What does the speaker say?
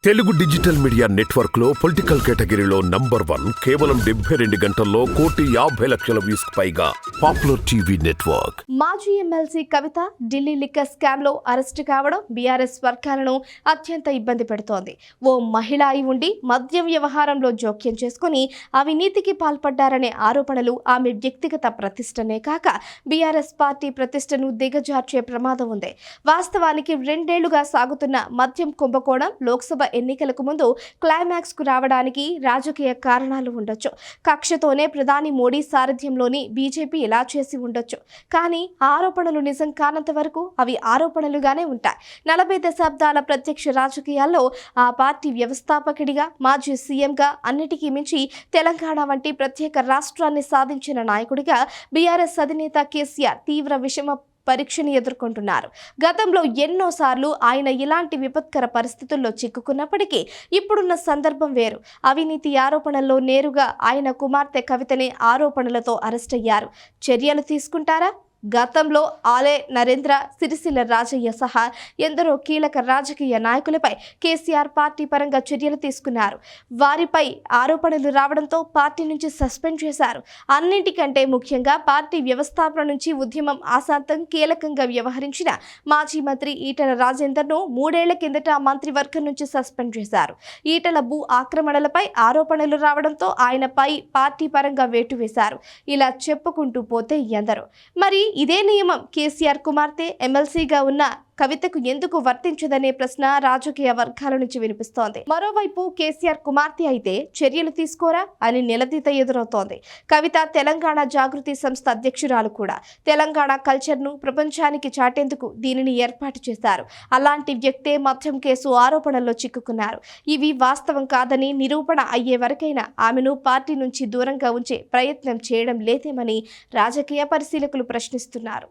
Telugu digital media network లో political కేటగిరీలో #1 కేవలం 72 గంటల్లో 1,50,00,000 వ్యూస్ పైగా పాపులర్ టీవీ నెట్వర్క్. మాజీ ఎమ్మెల్సీ కవిత ఢిల్లీ లిక్కర్ స్కామ్ లో అరెస్టు కావడం బీఆర్ఎస్ వర్గాలను అత్యంత ఇబ్బంది పెడుతోంది. ఓ మహిళ అయి ఉండి మద్యం వ్యవహారంలో జోక్యం చేసుకుని అవినీతికి పాల్పడ్డారనే ఆరోపణలు ఆమె వ్యక్తిగత ప్రతిష్టనే కాక బీఆర్ఎస్ పార్టీ ప్రతిష్టను దిగజార్చే ప్రమాదం ఉంది. వాస్తవానికి 2 ఏళ్లుగా సాగుతున్న మద్యం కుంభకోణం లోక్సభ ఎన్నికలకు ముందు క్లైమాక్స్ కు రావడానికి రాజకీయ కారణాలు ఉండొచ్చు. కక్షతోనే ప్రధాని మోడీ సారథ్యంలోని బీజేపీ ఇలా చేసి ఉండొచ్చు. కానీ ఆరోపణలు నిజం కానంత వరకు అవి ఆరోపణలుగానే ఉంటాయి. 40 దశాబ్దాల ప్రత్యక్ష రాజకీయాల్లో ఆ పార్టీ వ్యవస్థాపకుడిగా, మాజీ సీఎంగా, అన్నిటికీ మించి తెలంగాణ వంటి ప్రత్యేక రాష్ట్రాన్ని సాధించిన నాయకుడిగా బీఆర్ఎస్ అధినేత కేసీఆర్ తీవ్ర విషమ పరీక్షని ఎదుర్కొంటున్నారు. గతంలో ఎన్నోసార్లు ఆయన ఇలాంటి విపత్కర పరిస్థితుల్లో చిక్కుకున్నప్పటికీ ఇప్పుడున్న సందర్భం వేరు. అవినీతి ఆరోపణల్లో నేరుగా ఆయన కుమార్తె కవితనే ఆరోపణలతో అరెస్ట్ అయ్యారు. చర్యలు తీసుకుంటారా? గతంలో ఆలే నరేంద్ర, సిరిసిల్ల రాజయ్య సహా ఎందరో కీలక రాజకీయ నాయకులపై కేసీఆర్ పార్టీ పరంగా చర్యలు తీసుకున్నారు. వారిపై ఆరోపణలు రావడంతో పార్టీ నుంచి సస్పెండ్ చేశారు. అన్నింటికంటే ముఖ్యంగా పార్టీ వ్యవస్థాపన నుంచి ఉద్యమం ఆశాంతం కీలకంగా వ్యవహరించిన మాజీ మంత్రి ఈటెల రాజేందర్ను 3 ఏళ్ల కిందట మంత్రివర్గం నుంచి సస్పెండ్ చేశారు. ఈటెల భూ ఆక్రమణలపై ఆరోపణలు రావడంతో ఆయనపై పార్టీ పరంగా వేటు వేశారు. ఇలా చెప్పుకుంటూ పోతే ఎందరో. మరి ఇదే నియమం కేసీఆర్ కుమార్తె ఎమ్మెల్సీగా ఉన్న కవితకు ఎందుకు వర్తించదనే ప్రశ్న రాజకీయ వర్గాల నుంచి వినిపిస్తోంది. మరోవైపు కేసీఆర్ కుమార్తె అయితే చర్యలు తీసుకోరా అని నిలదీత ఎదురవుతోంది. కవిత తెలంగాణ జాగృతి సంస్థ అధ్యక్షురాలు కూడా. తెలంగాణ కల్చర్ను ప్రపంచానికి చాటేందుకు దీనిని ఏర్పాటు చేశారు. అలాంటి వ్యక్తే మద్యం కేసు ఆరోపణల్లో చిక్కుకున్నారు. ఇవి వాస్తవం కాదని నిరూపణ అయ్యే వరకైనా ఆమెను పార్టీ నుంచి దూరంగా ఉంచే ప్రయత్నం చేయడం లేదేమని రాజకీయ పరిశీలకులు ప్రశ్నిస్తున్నారు.